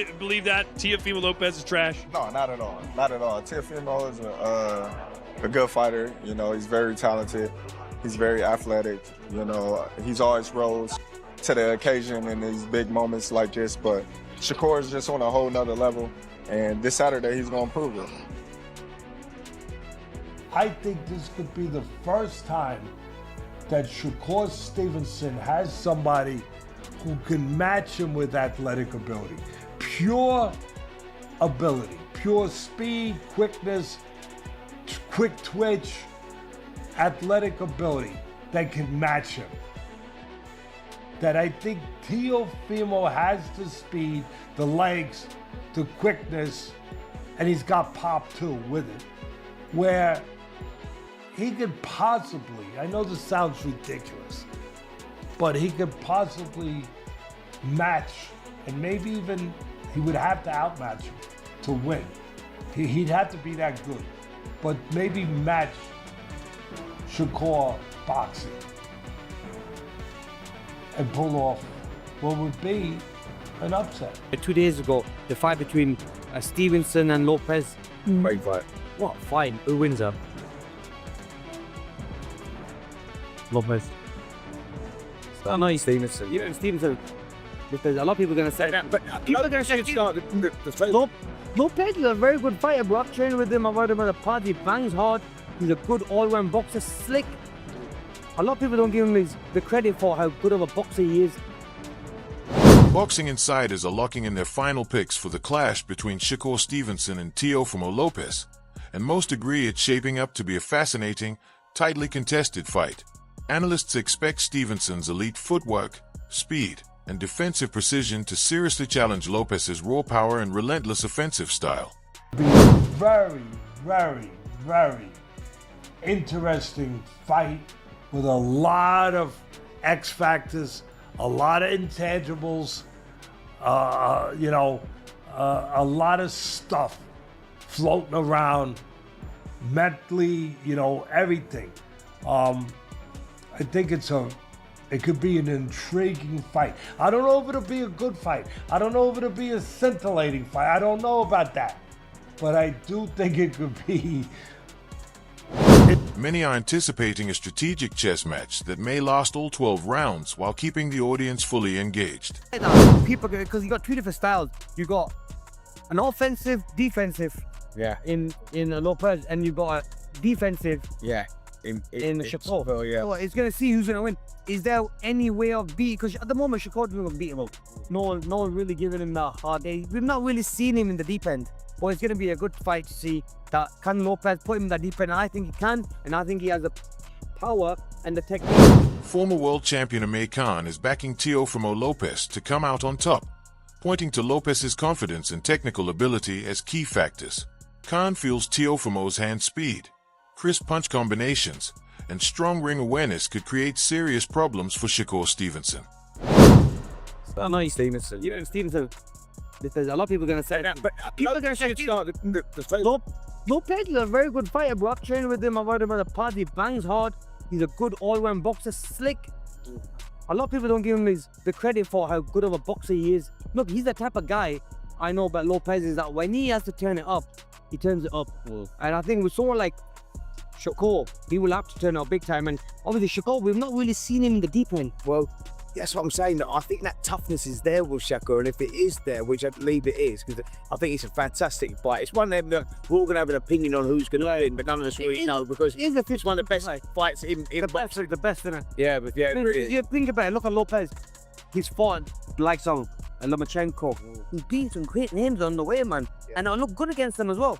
believe that Teofimo Lopez is trash? No, not at all. Not at all. Teofimo is a good fighter. You know, he's very talented. He's very athletic. You know, he's always rose to the occasion in these big moments like this. But Shakur is just on a whole nother level. And this Saturday, he's going to prove it. I think this could be the first time that Shakur Stevenson has somebody who can match him with athletic ability. Pure ability, pure speed, quickness, quick twitch, athletic ability that can match him. That I think Teofimo has the speed, the legs, the quickness, and he's got pop too with it, where he could possibly, I know this sounds ridiculous, but he could possibly match, and maybe even he would have to outmatch him to win. He'd have to be that good, but maybe match Shakur boxing and pull off what would be an upset. 2 days ago, the fight between Stevenson and Lopez. Great fight. What fight? Who wins up? Lopez. I know Stevenson. You know Stevenson. Because a lot of people are going to say that, but people are going to say Lopez is a very good fighter, bro. I've trained with him. I've heard him at a party. He bangs hard. He's a good all-round boxer. Slick. A lot of people don't give him the credit for how good of a boxer he is. Boxing insiders are locking in their final picks for the clash between Shakur Stevenson and Teofimo Lopez, and most agree it's shaping up to be a fascinating, tightly contested fight. Analysts expect Stevenson's elite footwork, speed, and defensive precision to seriously challenge Lopez's raw power and relentless offensive style. Very, very, very interesting fight with a lot of X factors, a lot of intangibles, a lot of stuff floating around mentally, everything. I think it could be an intriguing fight. I don't know if it'll be a good fight. I don't know if it'll be a scintillating fight. I don't know about that. But I do think it could be. Many are anticipating a strategic chess match that may last all 12 rounds while keeping the audience fully engaged. People, because you got two different styles. You got an offensive, defensive. Yeah. In Lopez, and you got a defensive. Yeah. In Shakur. yeah. So it's going to see who's going to win. Is there any way of beating? Because at the moment, Shakur's going to beat him up. No one really giving him that hard day. We've not really seen him in the deep end. But it's going to be a good fight to see that can Lopez put him in the deep end. And I think he can. And I think he has the power and the technique. Former world champion Amir Khan is backing Teofimo Lopez to come out on top, pointing to Lopez's confidence and technical ability as key factors. Khan feels Teofimo's hand speed, crisp punch combinations, and strong ring awareness could create serious problems for Shakur Stevenson. I know Stevenson. You know Stevenson. Because a lot of people are going to say that, but people are going to say Lopez is a very good fighter, bro. I've trained with him. I've heard him at a party. He bangs hard. He's a good all-round boxer. Slick. A lot of people don't give him the credit for how good of a boxer he is. Look, he's the type of guy I know about Lopez is that when he has to turn it up, he turns it up. And I think with someone like Shakur, he will have to turn up big time. And obviously Shakur, we've not really seen him in the deep end. Well, that's what I'm saying. I think that toughness is there with Shakur, and if it is there, which I believe it is, because I think it's a fantastic fight. It's one of them that we're all going to have an opinion on who's going to win, but none of us really know, because it's one of the best fights in boxing. The best, isn't it? Yeah, but yeah. You think about it, look at Lopez. He's fought like some Lomachenko. He beat some great names on the way, man. Yeah. And I look good against them as well.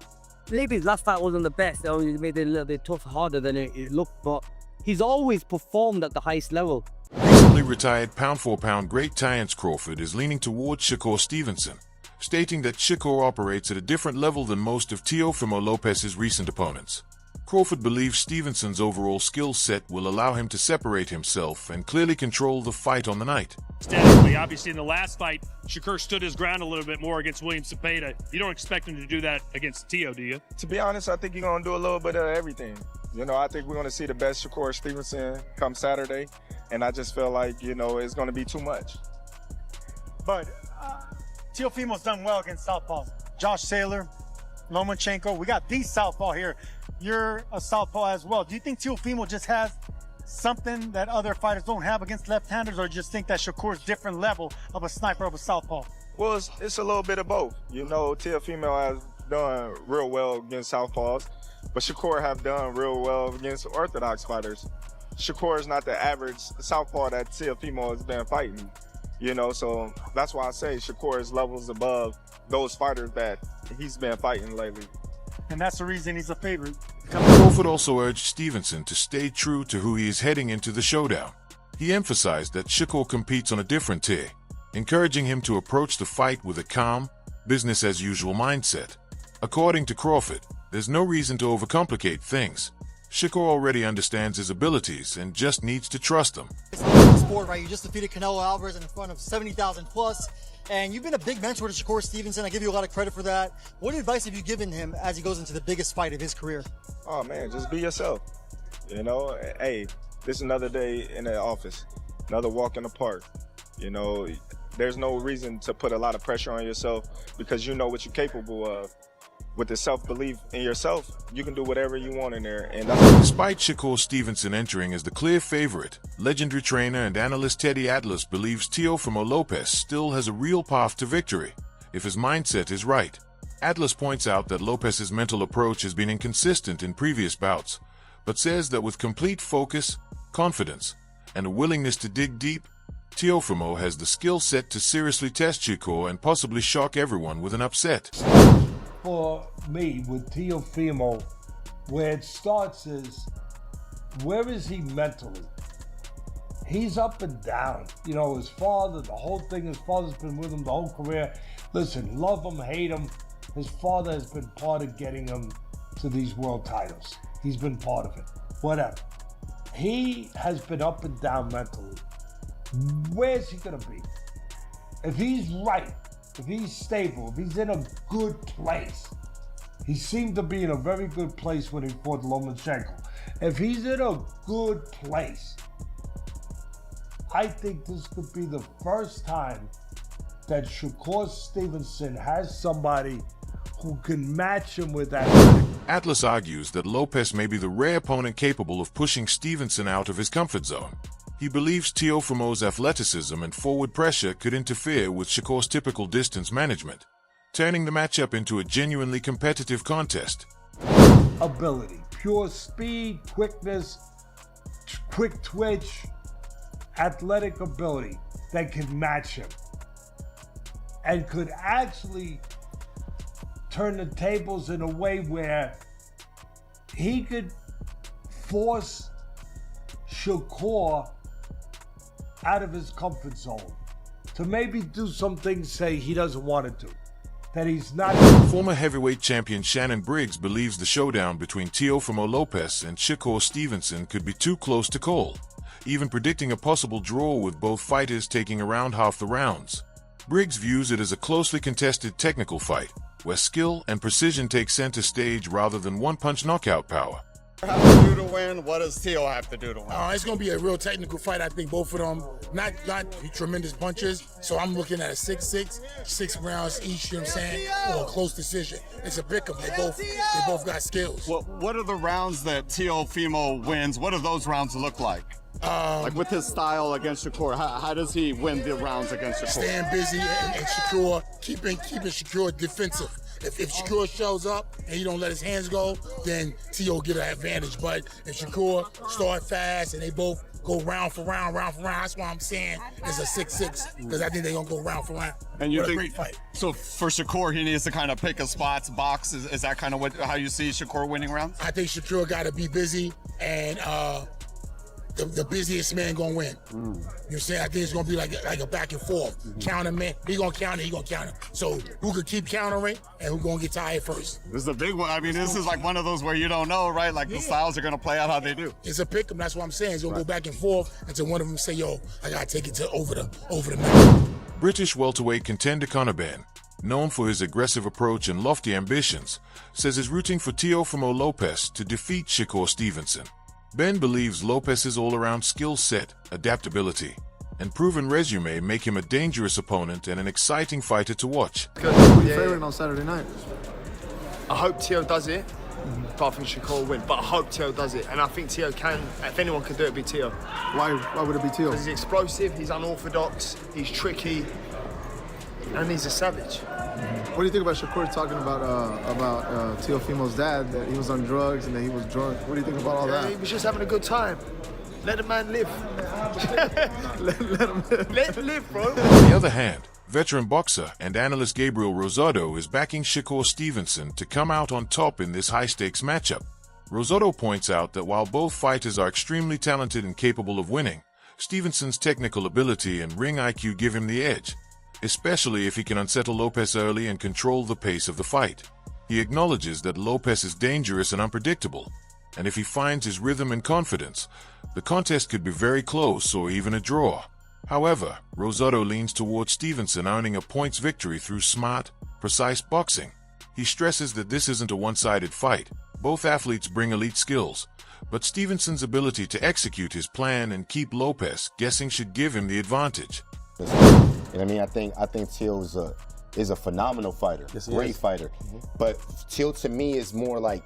Maybe his last fight wasn't the best. He made it a little bit tough, harder than it looked, but he's always performed at the highest level. Recently retired pound-for-pound great Terence Crawford is leaning towards Shakur Stevenson, stating that Shakur operates at a different level than most of Teofimo Lopez's recent opponents. Crawford believes Stevenson's overall skill set will allow him to separate himself and clearly control the fight on the night. Statically, obviously in the last fight, Shakur stood his ground a little bit more against William Cepeda. You don't expect him to do that against Teo, do you? To be honest, I think he's going to do a little bit of everything. I think we're going to see the best Shakur Stevenson come Saturday, and I just feel like, it's going to be too much. But Teofimo's done well against southpaws. Josh Saylor, Lomachenko, we got these southpaw here. You're a southpaw as well. Do you think Teofimo just has something that other fighters don't have against left-handers, or just think that Shakur's different level of a sniper of a southpaw? Well, it's a little bit of both. You know, Teofimo has done real well against southpaws, but Shakur have done real well against orthodox fighters. Shakur is not the average southpaw that Teofimo has been fighting. You know, so that's why I say Shakur is levels above those fighters that he's been fighting lately. And that's the reason he's a favorite. Crawford also urged Stevenson to stay true to who he is heading into the showdown. He emphasized that Shakur competes on a different tier, encouraging him to approach the fight with a calm, business-as-usual mindset. According to Crawford, there's no reason to overcomplicate things. Shakur already understands his abilities and just needs to trust them. It's a sport, right? You just defeated Canelo Alvarez in front of 70,000 plus, and you've been a big mentor to Shakur Stevenson. I give you a lot of credit for that. What advice have you given him as he goes into the biggest fight of his career? Oh man, just be yourself. You know, hey, this is another day in the office, another walk in the park. You know, there's no reason to put a lot of pressure on yourself because you know what you're capable of. With the self-belief in yourself, you can do whatever you want in there. And despite Shakur Stevenson entering as the clear favorite, legendary trainer and analyst Teddy Atlas believes Teofimo Lopez still has a real path to victory, if his mindset is right. Atlas points out that Lopez's mental approach has been inconsistent in previous bouts, but says that with complete focus, confidence, and a willingness to dig deep, Teofimo has the skill set to seriously test Shakur and possibly shock everyone with an upset. For me, with Teofimo, where it starts is, where is he mentally? He's up and down. You know, his father, the whole thing, his father's been with him the whole career. Listen, love him, hate him. His father has been part of getting him to these world titles. He's been part of it. Whatever. He has been up and down mentally. Where's he gonna be? If he's right, if he's stable, if he's in a good place, he seemed to be in a very good place when he fought Lomachenko. If he's in a good place, I think this could be the first time that Shakur Stevenson has somebody who can match him with that. Atlas argues that Lopez may be the rare opponent capable of pushing Stevenson out of his comfort zone. He believes Teofimo's athleticism and forward pressure could interfere with Shakur's typical distance management, turning the matchup into a genuinely competitive contest. Ability, pure speed, quickness, quick twitch, athletic ability that can match him and could actually turn the tables in a way where he could force Shakur out of his comfort zone to maybe do some things, say, he doesn't want to do, that he's not. Former heavyweight champion Shannon Briggs believes the showdown between Teofimo Lopez and Shakur Stevenson could be too close to call, even predicting a possible draw with both fighters taking around half the rounds. Briggs views it as a closely contested technical fight, where skill and precision take center stage rather than one-punch knockout power. Have to do to win? What does Teo have to do to win? It's going to be a real technical fight. I think both of them, not tremendous punches. So I'm looking at a 6-6, 6 rounds each, you know what I'm saying, or a close decision. It's a pick-em. They both got skills. What are the rounds that Teofimo wins? What do those rounds look like? Like with his style against Shakur, how does he win the rounds against Shakur? Staying busy and Shakur, keeping Shakur defensive. If Shakur shows up and he don't let his hands go, then Teo get an advantage. But if Shakur start fast and they both go round for round, that's why I'm saying it's a 6-6, because I think they're going to go round for round. And you what think, a great fight. So for Shakur, he needs to kind of pick his spots, box. Is that kind of how you see Shakur winning rounds? I think Shakur got to be busy, and the busiest man gonna win. You know what I'm saying? I think it's gonna be like a back and forth. Counter man, he gonna counter. So who could keep countering and who gonna get tired first? This is a big one. I mean, this is like one of those where you don't know, right? Like the styles are gonna play out how they do. It's a pick 'em. That's what I'm saying. It's gonna go back and forth until one of them say, "Yo, I gotta take it to over the mountain." British welterweight contender Conor Benn, known for his aggressive approach and lofty ambitions, says he's rooting for Teofimo Lopez to defeat Shakur Stevenson. Ben believes Lopez's all-around skill set, adaptability, and proven resume make him a dangerous opponent and an exciting fighter to watch. Good. What are you favoring on Saturday night? I hope Teo does it, but I think Shakur will win. But I hope Teo does it, and I think Teo can. If anyone can do it, it'd be Teo. Why would it be Teo? Because he's explosive, he's unorthodox, he's tricky, and he's a savage. What do you think about Shakur talking about Teofimo's dad, that he was on drugs and that he was drunk? What do you think about all that? He was just having a good time. Let the man live. let him live, bro. On the other hand, veteran boxer and analyst Gabriel Rosado is backing Shakur Stevenson to come out on top in this high-stakes matchup. Rosado points out that while both fighters are extremely talented and capable of winning, Stevenson's technical ability and ring IQ give him the edge, especially if he can unsettle Lopez early and control the pace of the fight. He acknowledges that Lopez is dangerous and unpredictable, and if he finds his rhythm and confidence, the contest could be very close or even a draw. However, Rosado leans towards Stevenson earning a points victory through smart, precise boxing. He stresses that this isn't a one-sided fight. Both athletes bring elite skills, but Stevenson's ability to execute his plan and keep Lopez guessing should give him the advantage. You know what I mean? I think Teo is a phenomenal fighter, great fighter. But Teo to me is more like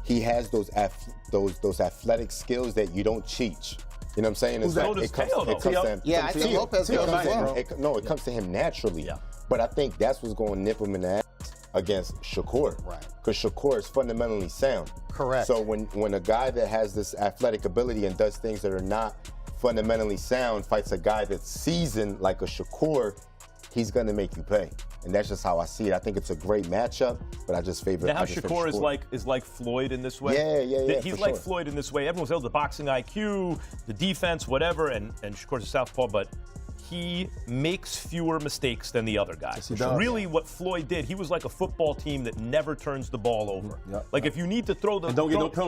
he has those athletic skills that you don't teach. You know what I'm saying? It's like it comes to him. Yeah, I think Lopez does as well. It comes to him naturally. Yeah. But I think that's what's going to nip him in the ass against Shakur. Right. Because Shakur is fundamentally sound. Correct. So when a guy that has this athletic ability and does things that are not fundamentally sound fights a guy that's seasoned like a Shakur, he's going to make you pay. And that's just how I see it. I think it's a great matchup, but I just favor Shakur is like Floyd in this way. Yeah. He's like Floyd in this way. Everyone's able to boxing IQ, the defense, whatever, and Shakur's a southpaw, but he makes fewer mistakes than the other guy. Yes, really, what Floyd did, he was like a football team that never turns the ball over. Like if you need to throw the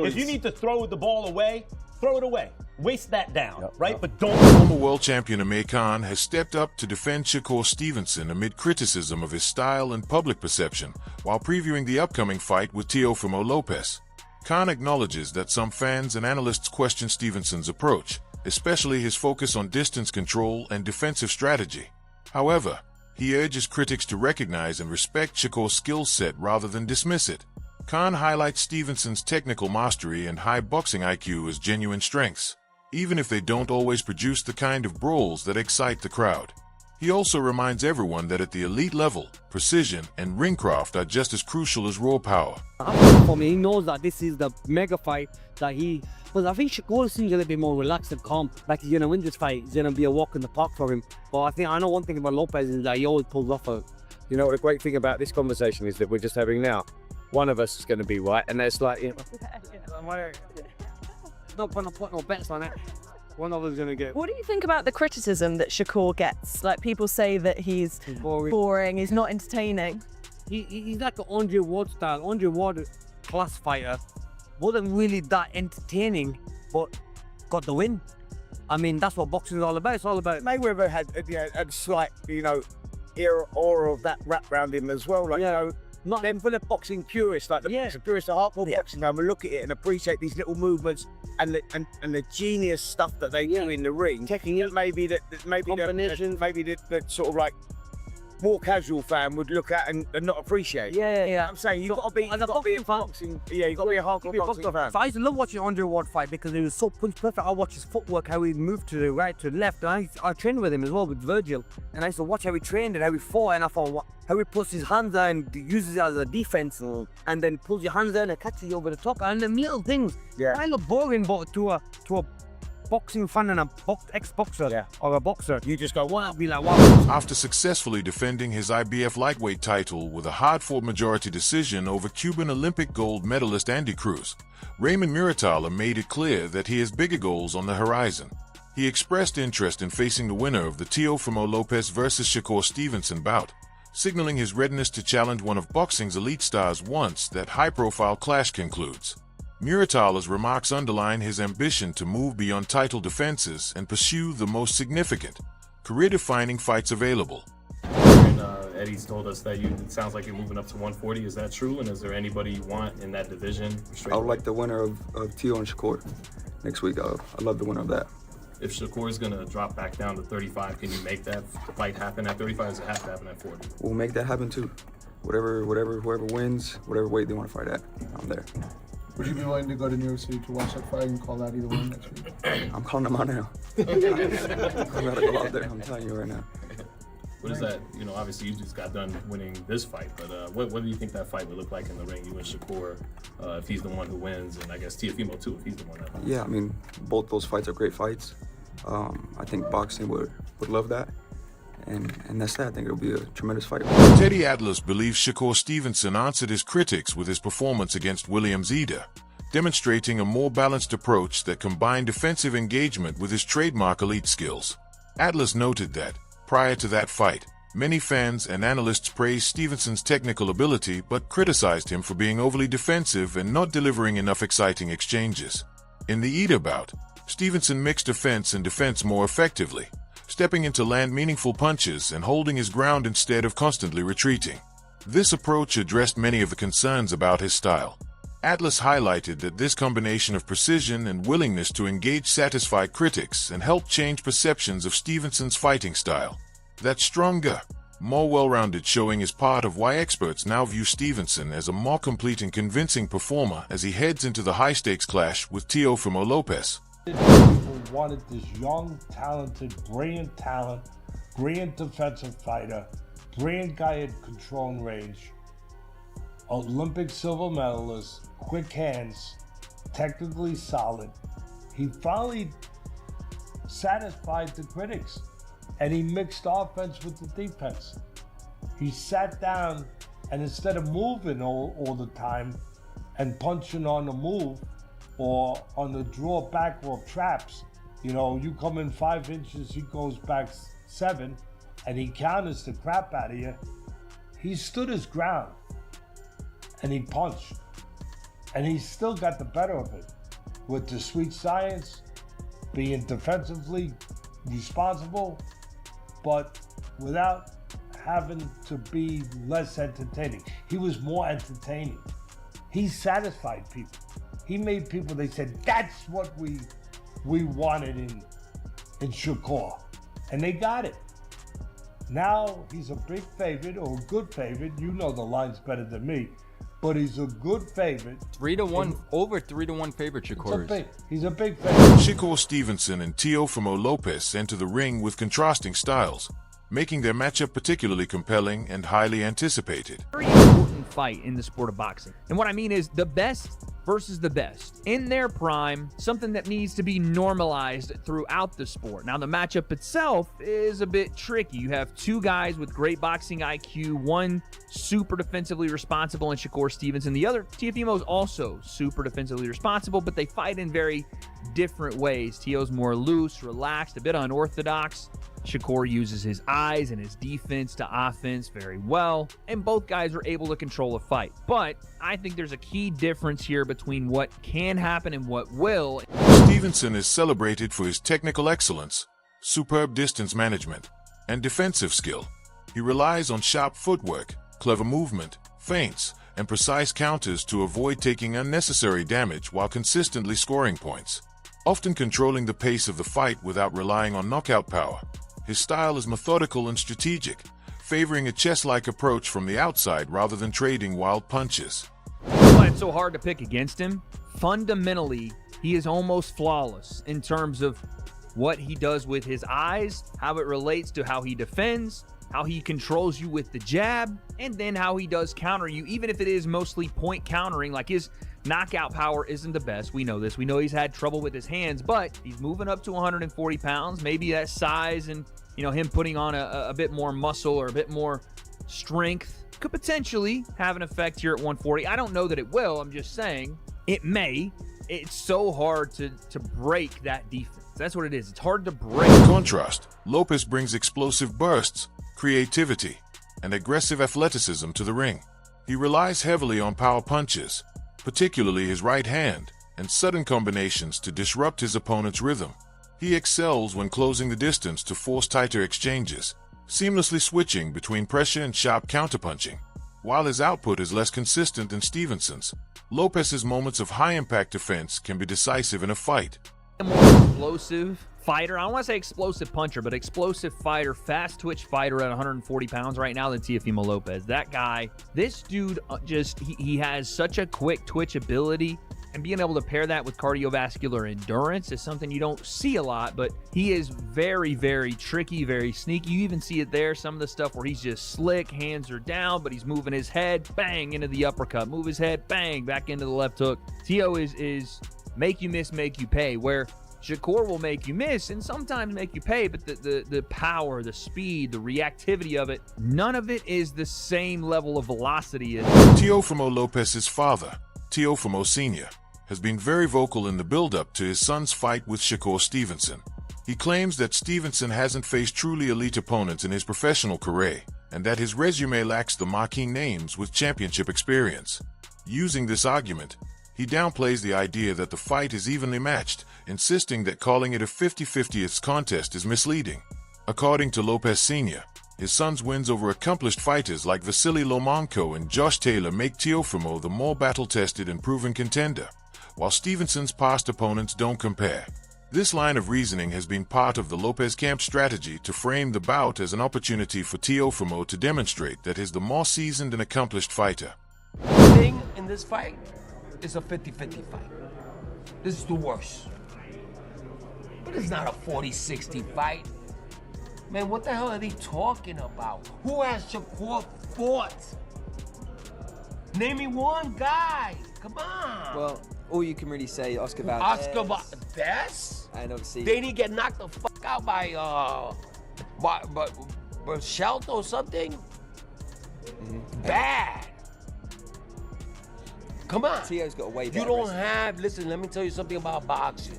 if you need to throw the ball away, throw it away. Waste that down, right? But don't. Former world champion Amir Khan has stepped up to defend Shakur Stevenson amid criticism of his style and public perception while previewing the upcoming fight with Teofimo Lopez. Khan acknowledges that some fans and analysts question Stevenson's approach, especially his focus on distance control and defensive strategy. However, he urges critics to recognize and respect Shakur's skill set rather than dismiss it. Khan highlights Stevenson's technical mastery and high boxing IQ as genuine strengths, even if they don't always produce the kind of brawls that excite the crowd. He also reminds everyone that at the elite level, precision and ringcraft are just as crucial as raw power. For me, he knows that this is the mega fight that but I think Shakur seems a little bit more relaxed and calm. Like he's going to win this fight. It's going to be a walk in the park for him. But I know one thing about Lopez is that he always pulls off a... You know, the great thing about this conversation is that we're just having now. One of us is going to be right, and it's like, no point of putting no bets on it. One of us is going to get... What do you think about the criticism that Shakur gets? Like people say that he's boring, he's not entertaining. He's like an Andre Ward style. Andre Ward, class fighter, wasn't really that entertaining, but got the win. I mean, that's what boxing is all about. It's all about... Mayweather had a slight, aura of that rap around him as well. Like, not them for the boxing purists, like the purists are hardcore boxing, and we look at it and appreciate these little movements and the genius stuff that they do in the ring. Maybe that sort of like more casual fan would look at and not appreciate. Yeah. I'm saying you've got to be a boxing. Yeah, you've got to be a hardcore boxing fan. I used to love watching Andre Ward fight because he was so punch perfect. I watched his footwork, how he moved to the right, to the left. And I trained with him as well, with Virgil. And I used to watch how he trained and how he fought. And I thought, how he puts his hands out and uses it as a defense, and then pulls your hands down and catches you over the top. And them little things. Yeah. I look boring, but to a boxing fan and a ex-boxer or a boxer, you just go, wow, be like, wow. After successfully defending his IBF lightweight title with a hard-fought majority decision over Cuban Olympic gold medalist Andy Cruz, Raymond Muratalla made it clear that he has bigger goals on the horizon. He expressed interest in facing the winner of the Teofimo Lopez versus Shakur Stevenson bout, signaling his readiness to challenge one of boxing's elite stars once that high-profile clash concludes. Muratalla's remarks underline his ambition to move beyond title defenses and pursue the most significant, career-defining fights available. And Eddie's told us that it sounds like you're moving up to 140. Is that true? And is there anybody you want in that division? I would like the winner of Teo and Shakur next week. I'd love the winner of that. If Shakur's gonna drop back down to 35, can you make that fight happen at 35? Or does it have to happen at 40? We'll make that happen too. Whoever wins, whatever weight they want to fight at, I'm there. Would you be willing to go to New York City to watch that fight and call out either one next week? I'm calling them out now. I gotta go out there, I'm telling you right now. What is that? You know, obviously you just got done winning this fight, but what do you think that fight would look like in the ring? You and Shakur, if he's the one who wins, and I guess Teofimo too, if he's the one that wins. Yeah, I mean, both those fights are great fights. I think boxing would love that. And that's that. I think it'll be a tremendous fight. Teddy Atlas believes Shakur Stevenson answered his critics with his performance against William Zeder, demonstrating a more balanced approach that combined defensive engagement with his trademark elite skills. Atlas noted that, prior to that fight, many fans and analysts praised Stevenson's technical ability but criticized him for being overly defensive and not delivering enough exciting exchanges. In the Eder bout, Stevenson mixed offense and defense more effectively, stepping in to land meaningful punches and holding his ground instead of constantly retreating. This approach addressed many of the concerns about his style. Atlas highlighted that this combination of precision and willingness to engage satisfied critics and help change perceptions of Stevenson's fighting style. That stronger, more well-rounded showing is part of why experts now view Stevenson as a more complete and convincing performer as he heads into the high-stakes clash with Teofimo Lopez. People wanted this young, talented, brilliant talent, brilliant defensive fighter, brilliant guy at control and range, Olympic silver medalist, quick hands, technically solid. He finally satisfied the critics, and he mixed offense with the defense. He sat down, and instead of moving all the time and punching on the move or on the draw back or traps, you know, you come in 5 inches, he goes back 7, and he counters the crap out of you. He stood his ground, and he punched. And he still got the better of it with the sweet science, being defensively responsible, but without having to be less entertaining. He was more entertaining. He satisfied people. He made people, they said, that's what we wanted in Shakur. And they got it. Now he's a big favorite, or a good favorite. You know the line's better than me. But he's a good favorite. 3-1, over 3-1 favorite, Shakur. He's a big favorite. Shakur Stevenson and Teofimo Lopez enter the ring with contrasting styles, making their matchup particularly compelling and highly anticipated. Very important fight in the sport of boxing. And what I mean is the best versus the best in their prime, something that needs to be normalized throughout the sport. Now, the matchup itself is a bit tricky. You have two guys with great boxing IQ, one super defensively responsible in Shakur Stevenson. The other, Teofimo, is also super defensively responsible, but they fight in very different ways. Teo's more loose, relaxed, a bit unorthodox. Shakur uses his eyes and his defense to offense very well, and both guys are able to control a fight. But I think there's a key difference here between what can happen and what will. Stevenson is celebrated for his technical excellence, superb distance management, and defensive skill. He relies on sharp footwork, clever movement, feints, and precise counters to avoid taking unnecessary damage while consistently scoring points, often controlling the pace of the fight without relying on knockout power. His style is methodical and strategic, favoring a chess-like approach from the outside rather than trading wild punches. That's why it's so hard to pick against him. Fundamentally, he is almost flawless in terms of what he does with his eyes, how it relates to how he defends, how he controls you with the jab, and then how he does counter you, even if it is mostly point countering. Like, his knockout power isn't the best. We know this. We know he's had trouble with his hands, but he's moving up to 140 pounds. Maybe that size and, you know, him putting on a bit more muscle or a bit more strength could potentially have an effect here at 140. I don't know that it will. I'm just saying it may. It's so hard to break that defense. That's what it is. It's hard to break. In contrast, Lopez brings explosive bursts, creativity, and aggressive athleticism to the ring. He relies heavily on power punches, particularly his right hand, and sudden combinations to disrupt his opponent's rhythm. He excels when closing the distance to force tighter exchanges, seamlessly switching between pressure and sharp counterpunching. While his output is less consistent than Stevenson's, Lopez's moments of high-impact defense can be decisive in a fight. More explosive fighter. I don't want to say explosive puncher, but explosive fighter, fast twitch fighter at 140 pounds right now than Teofimo Lopez. That guy, this dude he has such a quick twitch ability, and being able to pair that with cardiovascular endurance is something you don't see a lot, but he is very, very tricky, very sneaky. You even see it there, some of the stuff where he's just slick, hands are down, but he's moving his head, bang, into the uppercut, move his head, bang, back into the left hook. Teo is make you miss, make you pay, where Shakur will make you miss and sometimes make you pay, but the power, the speed, the reactivity of it, none of it is the same level of velocity as Teofimo Lopez's father, Teofimo Sr., has been very vocal in the build-up to his son's fight with Shakur Stevenson. He claims that Stevenson hasn't faced truly elite opponents in his professional career, and that his resume lacks the marquee names with championship experience. Using this argument, he downplays the idea that the fight is evenly matched, insisting that calling it a 50-50th contest is misleading. According to Lopez Sr., his son's wins over accomplished fighters like Vasily Lomachenko and Josh Taylor make Teofimo the more battle-tested and proven contender, while Stevenson's past opponents don't compare. This line of reasoning has been part of the Lopez camp strategy to frame the bout as an opportunity for Teofimo to demonstrate that he's the more seasoned and accomplished fighter. The thing in this fight is a 50-50 fight. This is the worst. But it's not a 40-60 fight. Man, what the hell are they talking about? Who has Shakur fought? Name me one guy. Come on. Well, all you can really say, Oscar Valdez. Oscar Valdez? And obviously... They didn't get knocked the fuck out by Shelton or something? Bad. Come on. Teo's got a way better You don't resume. have, listen, let me tell you something about boxing.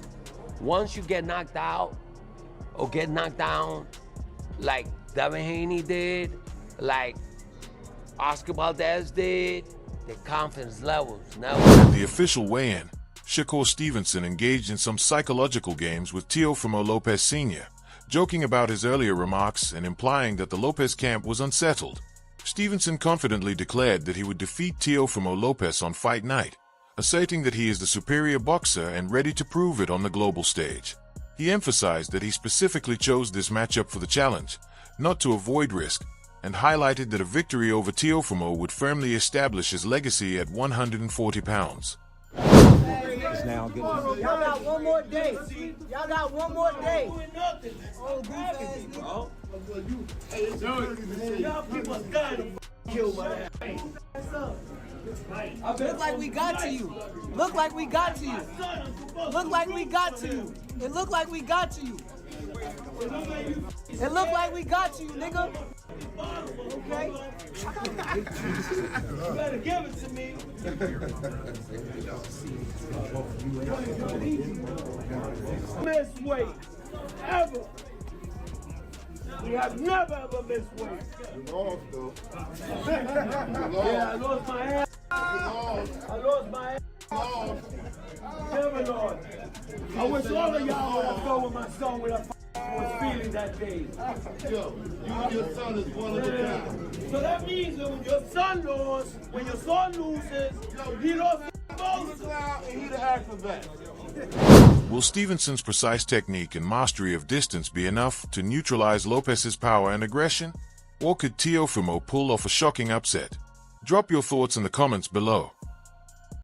Once you get knocked out or get knocked down, like Devin Haney did, like Oscar Valdez did, the confidence levels never. At the official weigh-in, Shakur Stevenson engaged in some psychological games with Teofimo Lopez Sr., joking about his earlier remarks and implying that the Lopez camp was unsettled. Stevenson confidently declared that he would defeat Teofimo Lopez on fight night, asserting that he is the superior boxer and ready to prove it on the global stage. He emphasized that he specifically chose this matchup for the challenge, not to avoid risk, and highlighted that a victory over Teofimo would firmly establish his legacy at 140 pounds. Now Y'all got one more day. Y'all got one more day. Y'all people are dying to kill my ass. Look like we got to you. Look like we got to you. Look like we got to you. It look like we got to you. It look like we got to you, nigga. Okay? You better give it to me. Miss weight. Ever. We have never ever missed weight. You lost, though. Yeah, I lost my ass. I lost my ass. Never lost. I wish all of y'all would have gone with my son with a was feeling that day. Yo, you and your son is one of the guys. So that means that when your son lost, when your son loses, he lost both and he the acrobat. Will Stevenson's precise technique and mastery of distance be enough to neutralize Lopez's power and aggression? Or could Teofimo pull off a shocking upset? Drop your thoughts in the comments below.